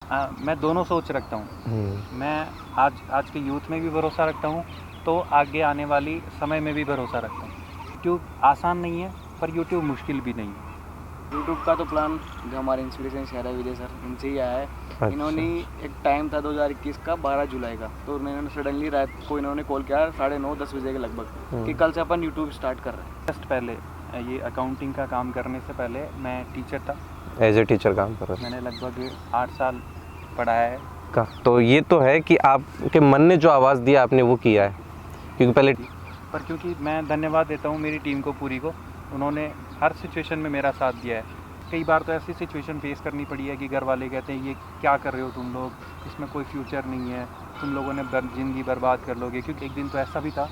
मैं दोनों सोच रखता हूँ। मैं आज के यूथ में भी भरोसा रखता हूँ, तो आगे आने वाली समय में भी भरोसा रखता हूँ। यूट्यूब आसान नहीं है, पर यूट्यूब मुश्किल भी नहीं है। यूट्यूब का तो प्लान जो हमारे इंस्पिरेशन शेयर है विजय सर, इनसे ही आया है। अच्छा। इन्होंने एक टाइम था 2021 का 12 जुलाई का, तो इन्होंने सडनली रात को इन्होंने कॉल किया 9:30-10 बजे के लगभग कि कल से अपन यूट्यूब स्टार्ट कर रहे हैं। जस्ट पहले ये अकाउंटिंग का काम करने से पहले मैं टीचर था। एज ए टीचर काम कर रहे मैंने लगभग 8 साल पढ़ाया है। का तो ये तो है कि आपके मन ने जो आवाज़ दिया आपने वो किया है, क्योंकि पहले पर क्योंकि मैं धन्यवाद देता हूँ मेरी टीम को पूरी को, उन्होंने हर सिचुएशन में मेरा साथ दिया है। कई बार तो ऐसी सिचुएशन फेस करनी पड़ी है कि घर वाले कहते हैं ये क्या कर रहे हो तुम लोग, इसमें कोई फ्यूचर नहीं है, तुम लोगों ने ज़िंदगी बर्बाद कर लोगे। क्योंकि एक दिन तो ऐसा भी था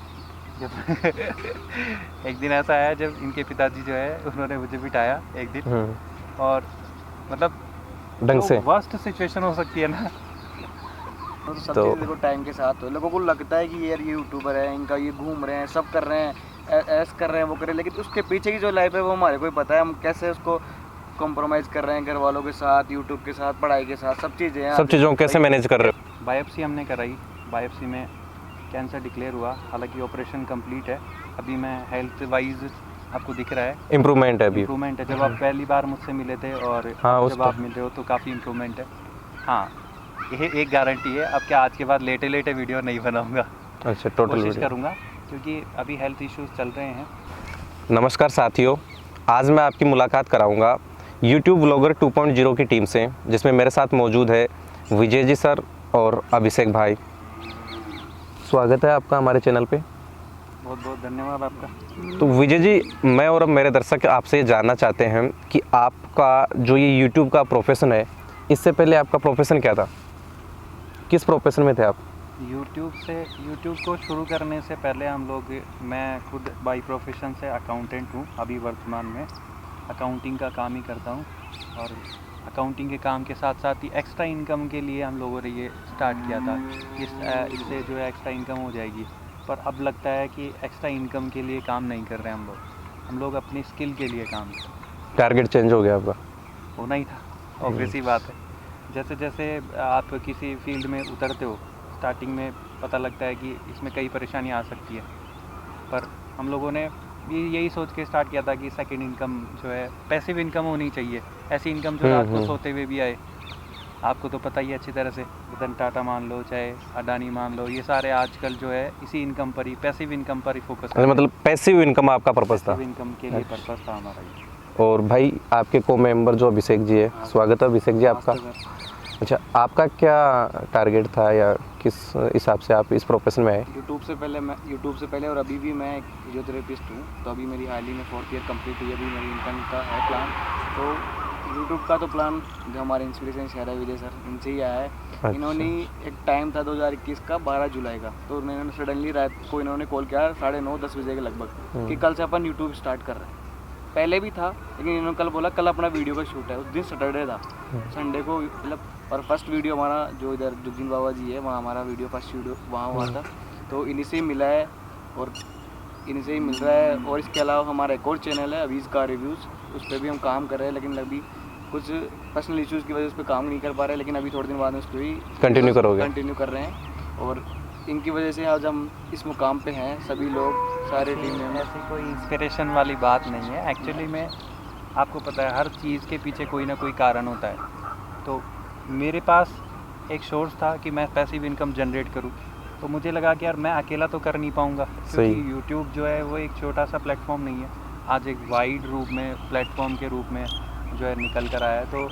जब एक दिन ऐसा आया जब इनके पिताजी जो है उन्होंने मुझे बिठाया एक दिन, और मतलब ढंग से वर्स्ट सिचुएशन हो सकती है ना, तो सब तो- चीज़ देखो टाइम के साथ हो। लोगों को लगता है कि यार ये यूट्यूबर है, इनका ये घूम रहे हैं, सब कर रहे हैं, ऐस कर रहे हैं, वो कर रहे हैं, लेकिन उसके पीछे की जो लाइफ है वो हमारे को ही पता है। हम कैसे उसको कॉम्प्रोमाइज़ कर रहे हैं घर वालों के साथ, यूट्यूब के साथ, पढ़ाई के साथ, सब चीज़ें हैं। सब चीज़ों को कैसे मैनेज कर रहे हो? बायोप्सी हमने कराई, बायोप्सी में कैंसर डिक्लेयर हुआ। हालांकि ऑपरेशन कंप्लीट है। अभी मैं हेल्थ वाइज आपको दिख रहा है इम्प्रूवमेंट है अभी? इम्प्रूवमेंट है। जब आप पहली बार मुझसे मिले थे और हाँ, उस जब आप मिल रहे हो तो काफ़ी इम्प्रूवमेंट है। हाँ, ये एक गारंटी है, अब क्या आज के बाद लेटे लेटे वीडियो नहीं बनाऊंगा। अच्छा, टोटल कोशिश वीडियो। करूंगा, क्योंकि अभी हेल्थ इश्यूज चल रहे हैं। नमस्कार साथियों, आज मैं आपकी मुलाकात कराऊंगा YouTube व्लॉगर 2.0 की टीम से, जिसमें मेरे साथ मौजूद है विजय जी सर और अभिषेक भाई। स्वागत है आपका हमारे चैनल पे। बहुत बहुत धन्यवाद आपका। तो विजय जी, मैं और अब मेरे दर्शक आपसे ये जानना चाहते हैं कि आपका जो ये YouTube का प्रोफेशन है, इससे पहले आपका प्रोफेशन क्या था? किस प्रोफेशन में थे आप? यूट्यूब को शुरू करने से पहले मैं खुद बाई प्रोफेशन से अकाउंटेंट हूँ। अभी वर्तमान में अकाउंटिंग का काम ही करता हूँ, और अकाउंटिंग के काम के साथ साथ ही एक्स्ट्रा इनकम के लिए हम लोगों ने ये स्टार्ट किया था। इससे जो है एक्स्ट्रा इनकम हो जाएगी। पर अब लगता है कि एक्स्ट्रा इनकम के लिए काम नहीं कर रहे हम लोग अपनी स्किल के लिए काम कर रहे हैं। टारगेट चेंज हो गया आपका? होना ही था, ऑब्वियस ही बात है। जैसे जैसे आप किसी फील्ड में उतरते हो, स्टार्टिंग में पता लगता है कि इसमें कई परेशानियाँ आ सकती है, पर हम लोगों ने यही सोच के स्टार्ट किया था कि सेकंड इनकम जो है पैसिव इनकम होनी चाहिए। ऐसी इनकम जो रात को सोते हुए भी आए। आपको तो पता ही है अच्छी तरह से, रतन टाटा मान लो, चाहे अडानी मान लो, ये सारे आजकल जो है इसी इनकम पर ही, पैसिव इनकम पर ही फोकस कर रहे हैं। मतलब पैसिव इनकम आपका पर्पस था? पैसिव इनकम के लिए पर्पस था हमारा ये। और भाई आपके को मेंबर जो अभिषेक जी है, स्वागत है अभिषेक जी आपका। अच्छा, आपका क्या टारगेट था या किस हिसाब से आप इस प्रोफेशन में आए? यूट्यूब से पहले और अभी भी मैं एक फिजियोथेरेपिस्ट हूँ। तो अभी मेरी हाल ही में 4th ईयर कंप्लीट हुई। अभी मेरी इनकम का है प्लान। तो यूट्यूब का तो प्लान जो हमारे इंस्पिरेशन शेयर है विजय सर, इनसे ही आया है। अच्छा। इन्होंने एक टाइम था 2021 का 12 जुलाई का, तो इन्होंने सडनली रात को इन्होंने कॉल किया 9:30-10 बजे के लगभग कि कल से अपन यूट्यूब स्टार्ट कर रहे हैं। पहले भी था, लेकिन इन्होंने कल बोला कल अपना वीडियो का शूट है। उस दिन सैटरडे था, संडे को मतलब, और फर्स्ट वीडियो हमारा जो इधर जुगजीन बाबा जी है, वहाँ हमारा फर्स्ट वीडियो वहाँ हुआ था। तो इन्हीं से ही मिला है और इन्हीं से ही मिल रहा है। और इसके अलावा हमारा एक और चैनल है अवीज़ कार रिव्यूज़, उस पर भी हम काम कर रहे हैं, लेकिन अभी कुछ पर्सनल इश्यूज़ की वजह से उस पर काम नहीं कर पा रहे हैं। लेकिन अभी थोड़े दिन बाद में उसको भी कंटिन्यू कर रहे हैं। और इनकी वजह से आज हम इस मुकाम पे हैं, सभी लोग, सारे टीम मेंबर। ऐसी कोई इंस्पिरेशन वाली बात नहीं है। एक्चुअली में आपको पता है हर चीज़ के पीछे कोई ना कोई कारण होता है। तो मेरे पास एक सोर्स था कि मैं पैसिव इनकम जनरेट करूं, तो मुझे लगा कि यार मैं अकेला तो कर नहीं पाऊंगा, क्योंकि यूट्यूब जो है वो एक छोटा सा प्लेटफॉर्म नहीं है, आज एक वाइड रूप में प्लेटफॉर्म के रूप में जो है निकल कर आया है। तो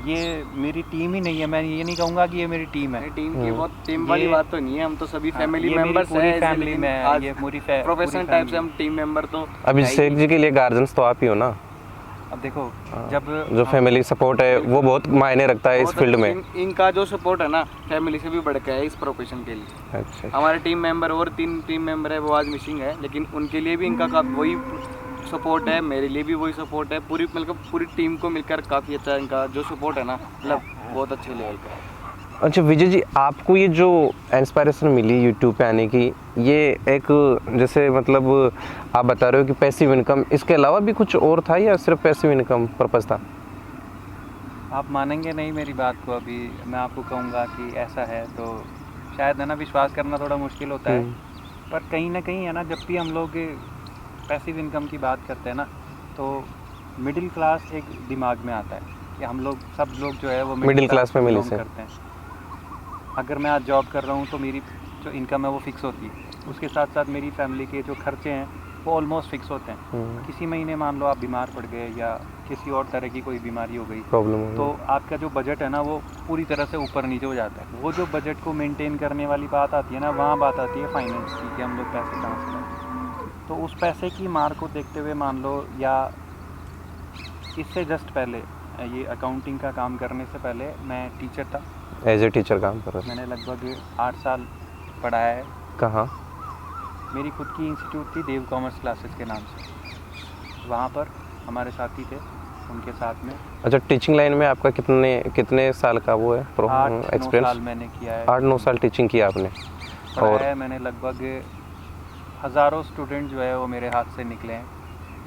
ये मेरी टीम ही नहीं है, मैं ये नहीं कहूँगा कि ये मेरी टीम है। टीम की बहुत टीम वाली बात तो नहीं है, हम तो सभी फैमिली मेंबर्स हैं। हैं, फैमिली में है, ये पूरी प्रोफेशनल टाइप से हम टीम मेंबर तो। अभिषेक जी के लिए गार्जियंस तो आप ही हो ना? अब देखो, जब जो फैमिली सपोर्ट है वो बहुत मायने रखता है इस फील्ड में। इनका जो सपोर्ट है ना, फैमिली से भी बढ़ के है इस प्रोफेशन के लिए। अच्छा। हमारे टीम मेंबर और 3 टीम मेंबर है, वो आज मिसिंग है, लेकिन उनके लिए भी इनका वही सपोर्ट है, मेरे लिए भी वही सपोर्ट है। पूरी टीम को मिलकर काफ़ी अच्छा इनका जो सपोर्ट है ना, मतलब बहुत अच्छे लेवल का है। अच्छा विजय जी, आपको ये जो इंस्पायरेशन मिली यूट्यूब पे आने की, ये एक जैसे मतलब आप बता रहे हो कि पैसिव इनकम, इसके अलावा भी कुछ और था या सिर्फ पैसिव इनकम पर्पस था? आप मानेंगे नहीं मेरी बात को। अभी मैं आपको कहूँगा कि ऐसा है तो शायद है ना विश्वास करना थोड़ा मुश्किल होता है, पर कहीं ना कहीं है ना, जब भी हम लोग पैसिव इनकम की बात करते हैं ना, तो मिडिल क्लास एक दिमाग में आता है कि हम लोग सब लोग जो है वो मिडिल क्लास में belong मिले से। करते हैं। अगर मैं आज जॉब कर रहा हूँ तो मेरी जो इनकम है वो फिक्स होती है, उसके साथ साथ मेरी फैमिली के जो खर्चे हैं वो ऑलमोस्ट फिक्स होते हैं। किसी महीने मान लो आप बीमार पड़ गए या किसी और तरह की कोई बीमारी हो गई, प्रॉब्लम तो आपका जो बजट है ना वो पूरी तरह से ऊपर नीचे हो जाता है। वो जो बजट को मेंटेन करने वाली बात आती है ना, वहाँ बात आती है फाइनेंस की, कि हम लोग पैसे कहाँ से लाएं। तो उस पैसे की मार को देखते हुए मान लो, या इससे जस्ट पहले, ये अकाउंटिंग का काम करने से पहले मैं टीचर था। एज ए टीचर काम कर रहे मैंने लगभग 8 साल पढ़ाया है। कहाँ? मेरी खुद की इंस्टीट्यूट थी, देव कॉमर्स क्लासेस के नाम से। वहाँ पर हमारे साथी थे, उनके साथ में। अच्छा, टीचिंग लाइन में आपका कितने साल का वो है 8-9 साल मैंने किया है। 8-9 साल टीचिंग किया आपने। पढ़ाया है मैंने, लगभग हज़ारों स्टूडेंट जो है वो मेरे हाथ से निकले हैं।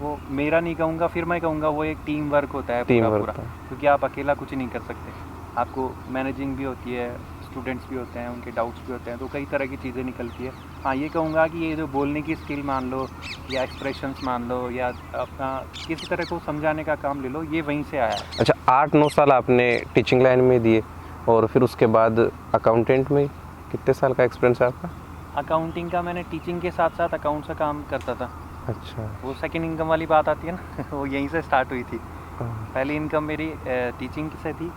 वो मेरा नहीं कहूँगा, फिर मैं कहूँगा वो एक टीम वर्क होता है पूरा, क्योंकि आप अकेला कुछ नहीं कर सकते। आपको मैनेजिंग भी होती है, स्टूडेंट्स भी होते हैं, उनके डाउट्स भी होते हैं, तो कई तरह की चीज़ें निकलती है। हाँ, ये कहूँगा कि ये जो बोलने की स्किल मान लो, या एक्सप्रेशंस मान लो, या अपना किसी तरह को समझाने का काम ले लो, ये वहीं से आया है। अच्छा, 8-9 साल आपने टीचिंग लाइन में दिए, और फिर उसके बाद अकाउंटेंट में कितने साल का एक्सपीरियंस है आपका? अकाउंटिंग का मैंने टीचिंग के साथ साथ अकाउंट्स का काम करता था। अच्छा, वो सेकंड इनकम वाली बात आती है ना वो यहीं से स्टार्ट हुई थी। पहली इनकम मेरी टीचिंग से थी,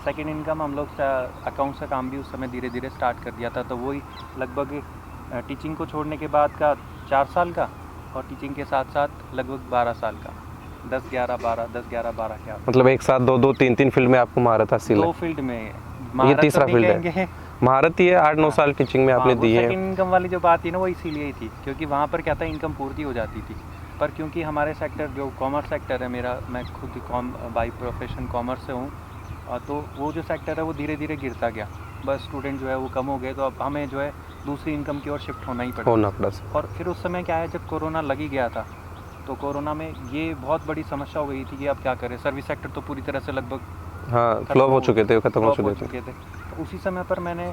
सेकंड इनकम हम लोग अकाउंट्स का काम भी उस समय धीरे धीरे स्टार्ट कर दिया था। तो वही लगभग टीचिंग को छोड़ने के बाद का 4 साल का, और टीचिंग के साथ साथ लगभग 12 साल का। 10-11-12 क्या, मतलब एक साथ 2-2, 3-3 फील्ड में आपको महारत हासिल है। 2 फील्ड में। ये तीसरा फील्ड है, महारत ही है। 8-9 साल टीचिंग में आपने दी है। सेकंड इनकम वाली जो बात थी ना, वो इसीलिए ही थी क्योंकि वहाँ पर क्या था, इनकम पूर्ति हो जाती थी। पर क्योंकि हमारे सेक्टर जो कॉमर्स सेक्टर है मेरा, मैं खुद बाई प्रोफेशन कॉमर्स से हूँ, तो वो जो सेक्टर है वो धीरे धीरे गिरता गया। बस स्टूडेंट जो है वो कम हो गए, तो अब हमें जो है दूसरी इनकम की ओर शिफ्ट होना ही पड़ा। और फिर उस समय क्या है, जब कोरोना लग ही गया था, तो कोरोना में ये बहुत बड़ी समस्या हो गई थी कि अब क्या करें। सर्विस सेक्टर तो पूरी तरह से लगभग फ्लॉप हो चुके थे, खत्म हो चुके थे। तो उसी समय पर मैंने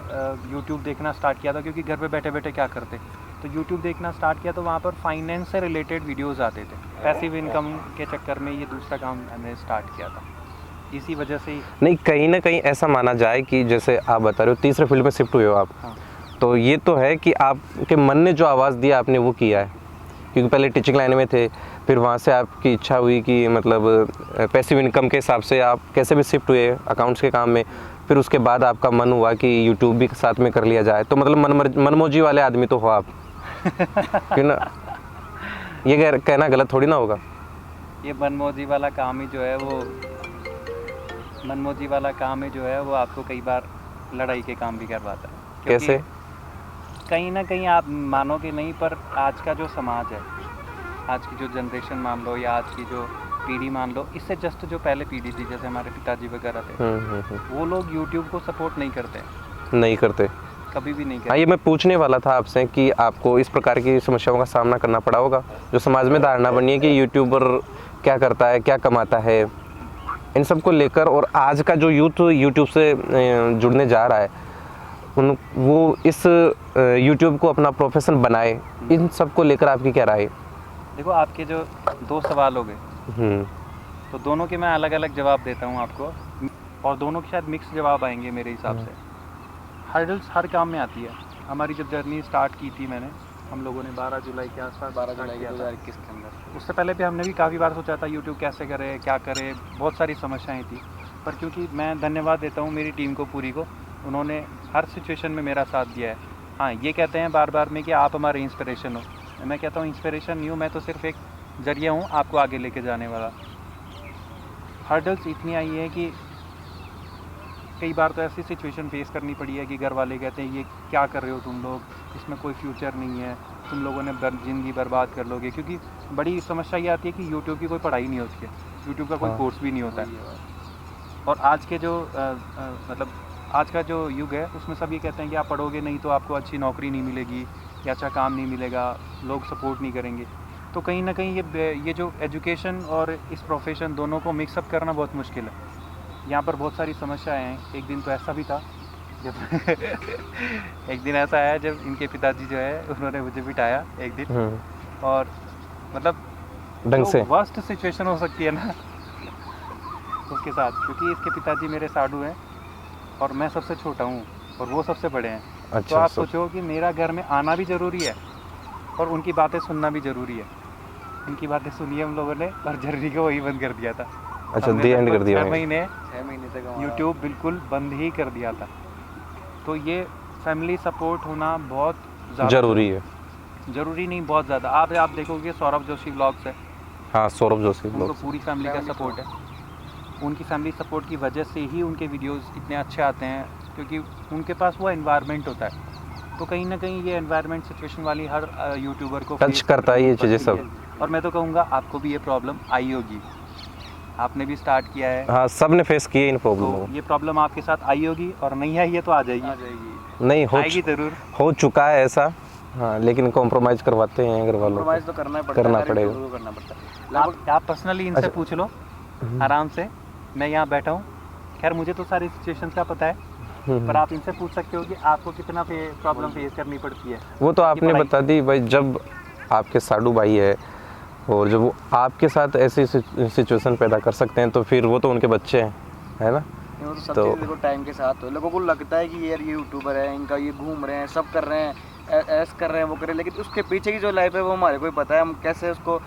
यूट्यूब देखना स्टार्ट किया था, क्योंकि घर पे बैठे बैठे क्या करते, तो यूट्यूब देखना स्टार्ट किया। तो वहाँ पर फाइनेंस से रिलेटेड वीडियोस आते थे। पैसिव इनकम के चक्कर में ये दूसरा काम मैंने स्टार्ट किया था, इसी वजह से ही। नहीं, कहीं ना कहीं ऐसा माना जाए कि जैसे आप बता रहे हो तीसरे फील्ड में शिफ्ट हुए हो आप। हाँ। तो ये तो है कि आपके मन ने जो आवाज़ दिया आपने वो किया है, क्योंकि पहले टीचिंग लाइन में थे, फिर वहाँ से आपकी इच्छा हुई कि मतलब पैसिव इनकम के हिसाब से आप कैसे भी शिफ्ट हुए अकाउंट्स के काम में। फिर उसके बाद आपका मन हुआ कि यूट्यूब भी साथ में कर लिया जाए। तो मतलब मनमौजी वाले आदमी तो हो आप क्यों ना, ये कहना गलत थोड़ी ना होगा। ये मनमौजी वाला काम ही जो है वो, मनमौजी वाला काम ही जो है वो आपको कई बार लड़ाई के काम भी करवाता है। कैसे? कहीं ना कहीं आप मानोगे नहीं, पर आज का जो समाज है, आज की जो जनरेशन मान लो, या आज की जो पीढ़ी मान लो, इससे जस्ट जो पहले पीढ़ी थी, जैसे हमारे पिताजी वगैरह थे, वो लोग यूट्यूब को सपोर्ट नहीं करते, कभी भी नहीं करते। हाँ, ये मैं पूछने वाला था आपसे कि आपको इस प्रकार की समस्याओं का सामना करना पड़ा होगा, जो समाज में धारणा बनी है कि यूट्यूबर क्या करता है, क्या कमाता है, इन सब को लेकर। और आज का जो यूथ यूट्यूब से जुड़ने जा रहा है, वो इस यूट्यूब को अपना प्रोफेशन बनाए, इन सब को लेकर आपकी क्या राय है? देखो, आपके जो 2 सवाल हो गए, तो दोनों के मैं अलग अलग जवाब देता हूँ आपको, और दोनों के शायद मिक्स जवाब आएंगे मेरे हिसाब से। हर्डल्स हर काम में आती है। हमारी जब जर्नी स्टार्ट की थी मैंने, हम लोगों ने 12 जुलाई के आसपास, 12 जुलाई 2021 के अंदर। उससे पहले भी हमने भी काफ़ी बार सोचा था यूट्यूब कैसे करें, क्या करें, बहुत सारी समस्याएं थी। पर क्योंकि मैं धन्यवाद देता हूँ मेरी टीम को पूरी को, उन्होंने हर सिचुएशन में मेरा साथ दिया है। हाँ, ये कहते हैं बार बार में कि आप हमारे इंस्पिरेशन हो। मैं कहता हूँ इंस्पिरेशन नहीं हूँ, मैं तो सिर्फ एक जरिया हूँ आपको आगे लेके जाने वाला। हर्डल्स इतनी आई है कि कई बार तो ऐसी सिचुएशन फेस करनी पड़ी है कि घर वाले कहते हैं ये क्या कर रहे हो तुम लोग, इसमें कोई फ्यूचर नहीं है, तुम लोगों ने ज़िंदगी बर्बाद कर लोगे। क्योंकि बड़ी समस्या ये आती है कि यूट्यूब की कोई पढ़ाई नहीं होती है, यूट्यूब का कोई कोर्स भी नहीं होता है। और आज के जो मतलब आज का जो युग है, उसमें सब ये कहते हैं कि आप पढ़ोगे नहीं तो आपको अच्छी नौकरी नहीं मिलेगी, या अच्छा काम नहीं मिलेगा, लोग सपोर्ट नहीं करेंगे। तो कहीं ना कहीं ये जो एजुकेशन और इस प्रोफेशन दोनों को मिक्सअप करना बहुत मुश्किल है। यहाँ पर बहुत सारी समस्याएं हैं। एक दिन तो ऐसा भी था जब एक दिन ऐसा आया जब इनके पिताजी जो है उन्होंने मुझे बिठाया एक दिन, और मतलब ढंग से वर्स्ट सिचुएशन हो सकती है ना उसके साथ, क्योंकि इसके पिताजी मेरे साडू हैं और मैं सबसे छोटा हूँ और वो सबसे बड़े हैं। अच्छा, तो आप सोचो कि मेरा घर में आना भी ज़रूरी है और उनकी बातें सुनना भी ज़रूरी है। उनकी बातें सुनी हम लोगों ने और जर्नी को वही बंद कर दिया था। अच्छा, दी एंड कर दिया। 6 महीने 6 महीने तक हमारा यूट्यूब बिल्कुल बंद ही कर दिया था। तो ये फैमिली सपोर्ट होना बहुत ज़्यादा जरूरी है। ज़रूरी नहीं, बहुत ज़्यादा। आप देखोगे सौरभ जोशी व्लॉग्स है, हाँ, सौरभ जोशी उनको ब्लॉग्स। पूरी फैमिली का सपोर्ट है। उनकी फैमिली सपोर्ट की वजह से ही उनके वीडियोस इतने अच्छे आते हैं, क्योंकि उनके पास वो एनवायरनमेंट होता है। तो कहीं ना कहीं ये एनवायरनमेंट सिचुएशन वाली हर यूट्यूबर को टच face करता है ये करनी चीज़ें पड़ती सब। है। और मैं तो कहूँगा आपको भी ये प्रॉब्लम आई होगी, आपने भी स्टार्ट किया है, हाँ, सब ने फेस किए इन प्रॉब्लम तो को। ये प्रॉब्लम आपके साथ आई होगी, और नहीं आई है तो आ आ जाएगी, जाएगी। नहीं आएगी ज़रूर। हो चुका है ऐसा, हाँ, लेकिन कॉम्प्रोमाइज़ करवाते हैं घर वालों को। कॉम्प्रोमाइज़ तो करना ही पड़ता करना है, हर पड़ेगा। यूट्यूबर को करना पड़ता है। आप पर्सनली इनसे अच्छा। पूछ लो आराम से, मैं यहाँ बैठा हूँ। खैर मुझे तो सारी सिचुएशंस का पता है, पर आप इनसे पूछ सकते हो कि आपको कितना प्रॉब्लम फेस करनी पड़ती है। वो तो आपने पढ़ाई- बता दी भाई, जब आपके साडू भाई है और जब वो आपके साथ ऐसी सिचुएशन पैदा कर सकते हैं, तो फिर वो तो उनके बच्चे हैं, है ना। वो तो सब तो- चीज़ देखो टाइम के साथ हो। लोगों को लगता है कि यार ये यूट्यूबर है, इनका ये घूम रहे हैं, सब कर रहे हैं, ऐसा कर रहे हैं, वो कर रहे हैं, लेकिन उसके पीछे की जो लाइफ है वो हमारे को ही पता है। हम कैसे उसको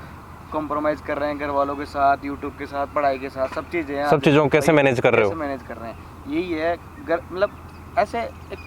कॉम्प्रोमाइज़ कर रहे हैं घर वालों के साथ, यूट्यूब के साथ, पढ़ाई के साथ, सब चीज़ें हैं। सब चीज़ों को कैसे मैनेज कर रहे हो। कैसे मैनेज कर रहे हैं, यही है। घर मतलब ऐसे एक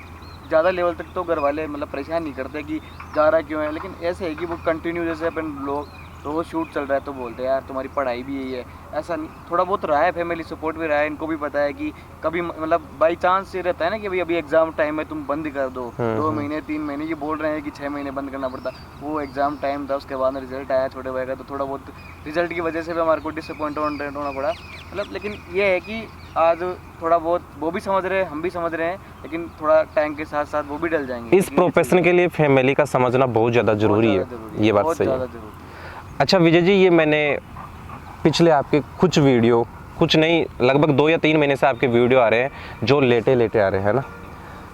ज़्यादा लेवल तक तो घर वाले मतलब परेशान नहीं करते कि जा रहा क्यों है, लेकिन ऐसे है कि वो कंटिन्यू, जैसे अपन लोग तो वो शूट चल रहा है तो बोलते हैं यार तुम्हारी पढ़ाई भी यही है। ऐसा नहीं, थोड़ा बहुत रहा है, फैमिली सपोर्ट भी रहा है, इनको भी पता है कि कभी मतलब बाई चांस ये रहता है ना कि अभी एग्ज़ाम टाइम है, तुम बंद कर दो 2 महीने 3 महीने, ये बोल रहे हैं कि 6 महीने बंद करना पड़ता। वो एग्ज़ाम टाइम था, उसके बाद रिजल्ट आया छोटे भाई का, तो थोड़ा बहुत रिजल्ट की वजह से भी हमारे को डिसअपॉइंटमेंट होना पड़ा। मतलब लेकिन ये है कि आज थोड़ा बहुत वो भी समझ रहे हैं, हम भी समझ रहे हैं, लेकिन थोड़ा टाइम के साथ साथ वो भी डल जाएंगे। इस प्रोफेशन के लिए फैमिली का समझना बहुत ज़्यादा ज़रूरी है, ये बात सही है। अच्छा विजय जी, ये मैंने पिछले आपके कुछ वीडियो, कुछ नहीं लगभग 2 या 3 महीने से आपके वीडियो आ रहे हैं जो लेटे आ रहे हैं ना,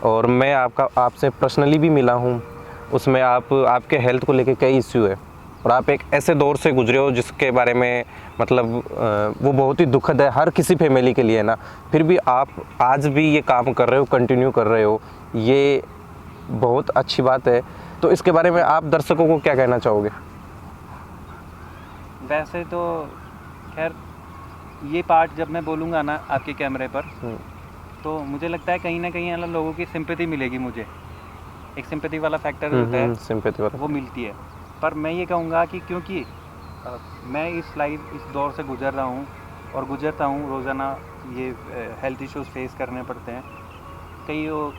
और मैं आपसे पर्सनली भी मिला हूँ। उसमें आपके हेल्थ को लेके कई इश्यू है, और आप एक ऐसे दौर से गुजरे हो जिसके बारे में मतलब वो बहुत ही दुखद है हर किसी फैमिली के लिए ना। फिर भी आप आज भी ये काम कर रहे हो, कंटिन्यू कर रहे हो, ये बहुत अच्छी बात है। तो इसके बारे में आप दर्शकों को क्या कहना चाहोगे। वैसे तो खैर ये पार्ट जब मैं बोलूँगा ना आपके कैमरे पर, तो मुझे लगता है कहीं ना कहीं मतलब लोगों की सिंपैथी मिलेगी। मुझे एक सिंपैथी वाला फैक्टर होता है, सिंपैथी वाला वो मिलती है। पर मैं ये कहूँगा कि क्योंकि मैं इस दौर से गुजर रहा हूँ और गुजरता हूँ रोज़ाना, ये हेल्थ इश्यूज़ फेस करने पड़ते हैं।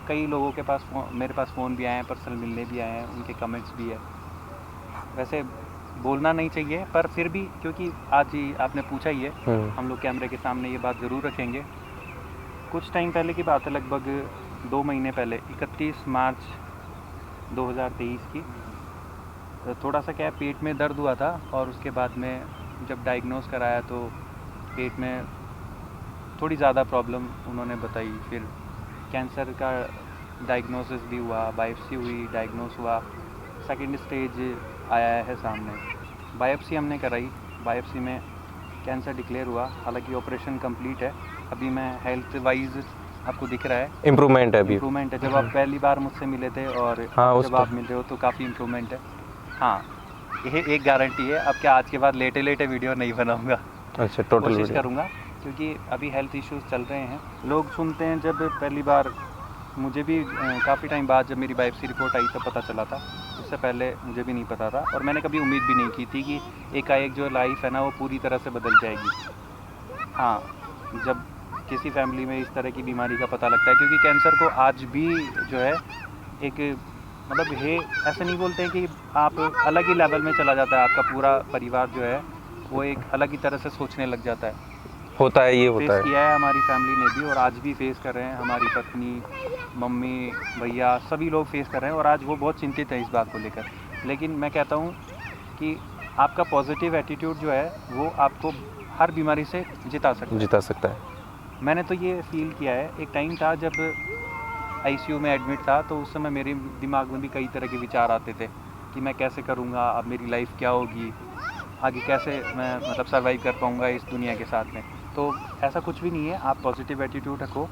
कई लोगों के पास मेरे पास फ़ोन भी आए हैं, पर्सनल मिलने भी आए हैं, उनके कमेंट्स भी है। वैसे बोलना नहीं चाहिए, पर फिर भी क्योंकि आज ही आपने पूछा ही है, हम लोग कैमरे के सामने ये बात ज़रूर रखेंगे। कुछ टाइम पहले की बात है, लगभग 2 महीने पहले, 31 मार्च 2023 की। थोड़ा सा क्या पेट में दर्द हुआ था, और उसके बाद में जब डायग्नोस कराया तो पेट में थोड़ी ज़्यादा प्रॉब्लम उन्होंने बताई। फिर कैंसर का डायग्नोसिस भी हुआ, बायोप्सी हुई, डायग्नोस हुआ, सेकंड स्टेज आया है सामने। बायोप्सी हमने कराई, बायोप्सी में कैंसर डिक्लेयर हुआ। हालांकि ऑपरेशन कंप्लीट है। अभी मैं हेल्थ वाइज आपको दिख रहा है इम्प्रूवमेंट है अभी। इम्प्रूवमेंट है। जब आप पहली बार मुझसे मिले थे और हाँ, जब आप मिल रहे हो तो काफ़ी इम्प्रूवमेंट है। हाँ, ये एक गारंटी है, अब क्या आज के बाद लेटे वीडियो नहीं बनाऊँगा। अच्छा, टोटल कोशिश करूँगा, क्योंकि अभी हेल्थ इश्यूज़ चल रहे हैं। लोग सुनते हैं, जब पहली बार मुझे भी काफ़ी टाइम बाद जब मेरी बायोप्सी रिपोर्ट आई तो पता चला था। उससे पहले मुझे भी नहीं पता था, और मैंने कभी उम्मीद भी नहीं की थी कि एकाएक जो लाइफ है ना वो पूरी तरह से बदल जाएगी। हाँ, जब किसी फैमिली में इस तरह की बीमारी का पता लगता है, क्योंकि कैंसर को आज भी जो है एक मतलब है, ऐसे नहीं बोलते हैं कि आप अलग ही लेवल में चला जाता है, आपका पूरा परिवार जो है वो एक अलग ही तरह से सोचने लग जाता है। होता है, ये होता फेस है। किया है हमारी फैमिली ने भी, और आज भी फेस कर रहे हैं। हमारी पत्नी, मम्मी, भैया, सभी लोग फेस कर रहे हैं, और आज वो बहुत चिंतित है इस बात को लेकर। लेकिन मैं कहता हूँ कि आपका पॉजिटिव एटीट्यूड जो है वो आपको हर बीमारी से जिता सकता है। मैंने तो ये फील किया है, एक टाइम था जब आईसीयू में एडमिट था, तो उस समय मेरे दिमाग में भी कई तरह के विचार आते थे कि मैं कैसे करूँगा, अब मेरी लाइफ क्या होगी, आगे कैसे मैं मतलब सर्वाइव कर पाऊँगा इस दुनिया के साथ में। तो ऐसा कुछ भी नहीं है, आप पॉजिटिव एटीट्यूड रखो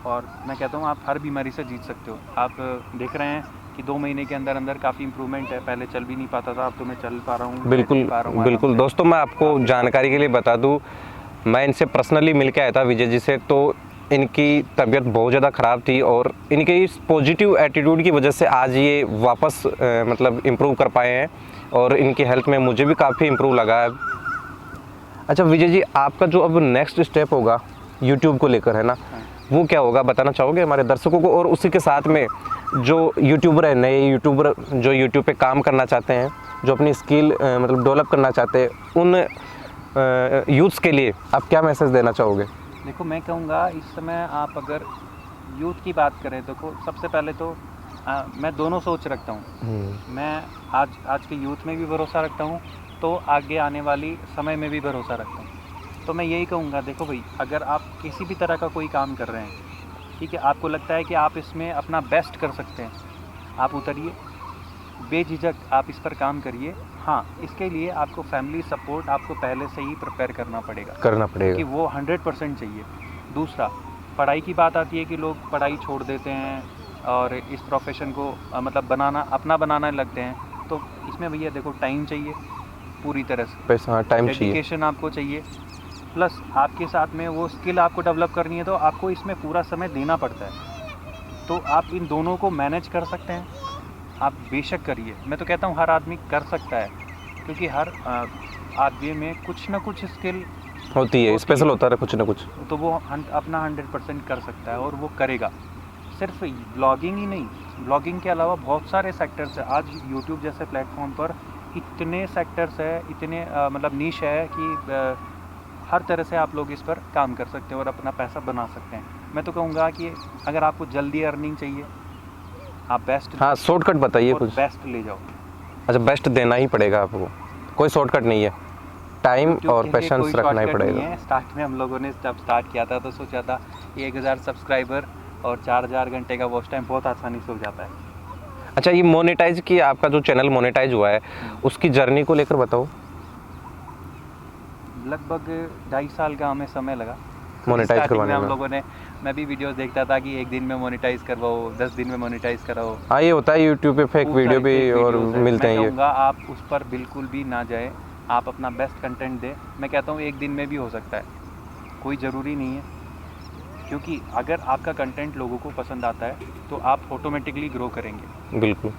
और मैं कहता हूँ आप हर बीमारी से जीत सकते हो। आप देख रहे हैं कि 2 महीने के अंदर अंदर काफ़ी इंप्रूवमेंट है, पहले चल भी नहीं पाता था, अब तो मैं चल पा रहा हूँ। बिल्कुल बिल्कुल दोस्तों, मैं आपको जानकारी के लिए बता दूं, मैं इनसे पर्सनली मिल के आया था विजय जी से, तो इनकी तबीयत बहुत ज़्यादा ख़राब थी और इनके इस पॉजिटिव एटीट्यूड की वजह से आज ये वापस मतलब इम्प्रूव कर पाए हैं और इनकी हेल्थ में मुझे भी काफ़ी इम्प्रूव लगा है। अच्छा विजय जी, आपका जो अब नेक्स्ट स्टेप होगा यूट्यूब को लेकर, है ना, वो क्या होगा बताना चाहोगे हमारे दर्शकों को? और उसी के साथ में जो यूट्यूबर है, नए यूट्यूबर जो यूट्यूब पे काम करना चाहते हैं, जो अपनी स्किल मतलब डेवलप करना चाहते हैं, उन यूथ्स के लिए आप क्या मैसेज देना चाहोगे? देखो, मैं कहूँगा इस समय आप अगर यूथ की बात करें तो सबसे पहले तो मैं दोनों सोच रखता हूँ। मैं आज के यूथ में भी भरोसा रखता हूँ, तो आगे आने वाली समय में भी भरोसा रखता हूँ। तो मैं यही कहूँगा, देखो भाई, अगर आप किसी भी तरह का कोई काम कर रहे हैं, ठीक है, आपको लगता है कि आप इसमें अपना बेस्ट कर सकते हैं, आप उतरिए, बेझिझक आप इस पर काम करिए। हाँ, इसके लिए आपको फैमिली सपोर्ट आपको पहले से ही प्रिपेयर करना पड़ेगा कि वो 100% चाहिए। दूसरा, पढ़ाई की बात आती है कि लोग पढ़ाई छोड़ देते हैं और इस प्रोफेशन को मतलब अपना बनाना लगते हैं, तो इसमें भैया देखो टाइम चाहिए पूरी तरह से, पैसा, टाइम चाहिए, डेडिकेशन आपको चाहिए, प्लस आपके साथ में वो स्किल आपको डेवलप करनी है, तो आपको इसमें पूरा समय देना पड़ता है। तो आप इन दोनों को मैनेज कर सकते हैं, आप बेशक करिए। मैं तो कहता हूँ हर आदमी कर सकता है, क्योंकि हर आदमी में कुछ ना कुछ स्किल होती है, स्पेशल होता है कुछ ना कुछ, तो वो अपना 100% कर सकता है और वो करेगा। सिर्फ ब्लॉगिंग ही नहीं, ब्लॉगिंग के अलावा बहुत सारे सेक्टर्स हैं। आज यूट्यूब जैसे प्लेटफॉर्म पर इतने सेक्टर्स है, इतने मतलब नीश है कि हर तरह से आप लोग इस पर काम कर सकते हैं और अपना पैसा बना सकते हैं। मैं तो कहूँगा कि अगर आपको जल्दी अर्निंग चाहिए, आप बेस्ट, हाँ शॉर्टकट बताइए कुछ, बेस्ट ले जाओ। अच्छा, बेस्ट देना ही पड़ेगा आपको, कोई शॉर्टकट नहीं है, टाइम और पेशेंस रखना ही पड़ेगा। स्टार्ट में हम लोगों ने जब स्टार्ट किया था तो सोचा था 1000 सब्सक्राइबर और 4000 घंटे का वॉच टाइम बहुत आसानी से हो जाता है। अच्छा, ये मोनेटाइज की, आपका जो चैनल मोनेटाइज हुआ है उसकी जर्नी को लेकर बताओ। लगभग 2.5 साल का हमें समय लगा मोनेटाइज करवाने में। हम लोगों ने, मैं भी वीडियोस देखता था कि 1 दिन में मोनेटाइज करवाओ, 10 दिन में मोनेटाइज कराओ। हाँ, ये होता है यूट्यूब पे, फेक वीडियो भी और मिलते हैं। मैं कहूँगा आप उस पर बिल्कुल भी ना जाए, आप अपना बेस्ट कंटेंट दें। मैं कहता हूँ 1 दिन में भी हो सकता है, कोई ज़रूरी नहीं है, क्योंकि अगर आपका कंटेंट लोगों को पसंद आता है तो आप ऑटोमेटिकली ग्रो करेंगे। बिल्कुल,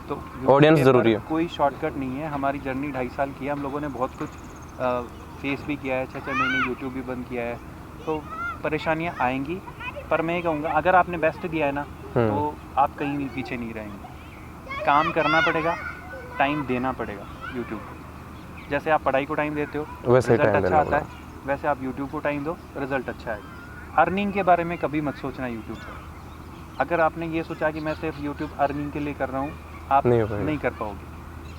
तो ऑडियंस ज़रूरी है, कोई शॉर्टकट नहीं है। हमारी जर्नी 2.5 साल की है, हम लोगों ने बहुत कुछ फेस भी किया है, 6 महीने यूट्यूब भी बंद किया है, तो परेशानियां आएंगी, पर मैं ये कहूँगा अगर आपने बेस्ट दिया है ना, तो आप कहीं भी पीछे नहीं रहेंगे। काम करना पड़ेगा, टाइम देना पड़ेगा। यूट्यूब जैसे आप पढ़ाई को टाइम देते हो, वैसे रिजल्ट टाइम अच्छा देना आता है, वैसे आप यूट्यूब को टाइम दो, रिजल्ट अच्छा आएगा। अर्निंग के बारे में कभी मत सोचना यूट्यूब पर। अगर आपने ये सोचा कि मैं सिर्फ यूट्यूब अर्निंग के लिए कर रहा हूँ, आप नहीं कर पाओगे।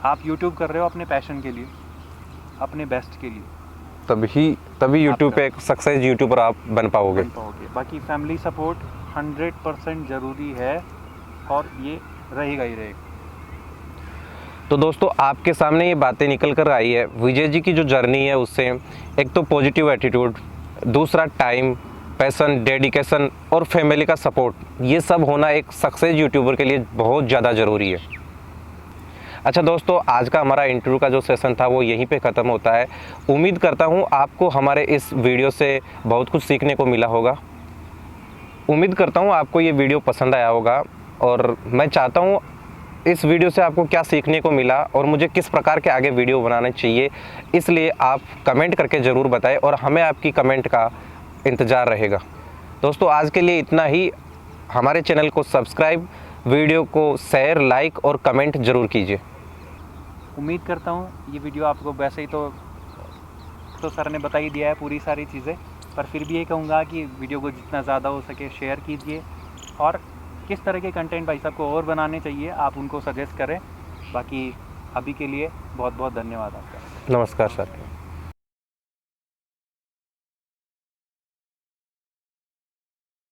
आप यूट्यूब कर रहे हो अपने पैशन के लिए, अपने बेस्ट के लिए, तभी यूट्यूब पे एक सक्सेस यूट्यूबर आप बन पाओगे। बाकी फैमिली सपोर्ट 100% ज़रूरी है और ये रहेगा ही रहेगा। तो दोस्तों, आपके सामने ये बातें निकल कर आई है विजय जी की जो जर्नी है उससे। एक तो पॉजिटिव एटीट्यूड, दूसरा टाइम, पैशन, डेडिकेशन और फैमिली का सपोर्ट, ये सब होना एक सक्सेस यूट्यूबर के लिए बहुत ज़्यादा ज़रूरी है। अच्छा दोस्तों, आज का हमारा इंटरव्यू का जो सेशन था वो यहीं पे ख़त्म होता है। उम्मीद करता हूँ आपको हमारे इस वीडियो से बहुत कुछ सीखने को मिला होगा। उम्मीद करता हूँ आपको ये वीडियो पसंद आया होगा और मैं चाहता हूँ इस वीडियो से आपको क्या सीखने को मिला और मुझे किस प्रकार के आगे वीडियो बनाने चाहिए, इसलिए आप कमेंट करके ज़रूर बताएं और हमें आपकी कमेंट का इंतज़ार रहेगा। दोस्तों, आज के लिए इतना ही। हमारे चैनल को सब्सक्राइब, वीडियो को शेयर, लाइक और कमेंट ज़रूर कीजिए। उम्मीद करता हूँ ये वीडियो आपको, वैसे ही तो सर ने बता ही दिया है पूरी सारी चीज़ें, पर फिर भी ये कहूँगा कि वीडियो को जितना ज़्यादा हो सके शेयर कीजिए और किस तरह के कंटेंट भाई साहब को और बनाने चाहिए आप उनको सजेस्ट करें। बाकी अभी के लिए बहुत बहुत धन्यवाद आपका। नमस्कार सर।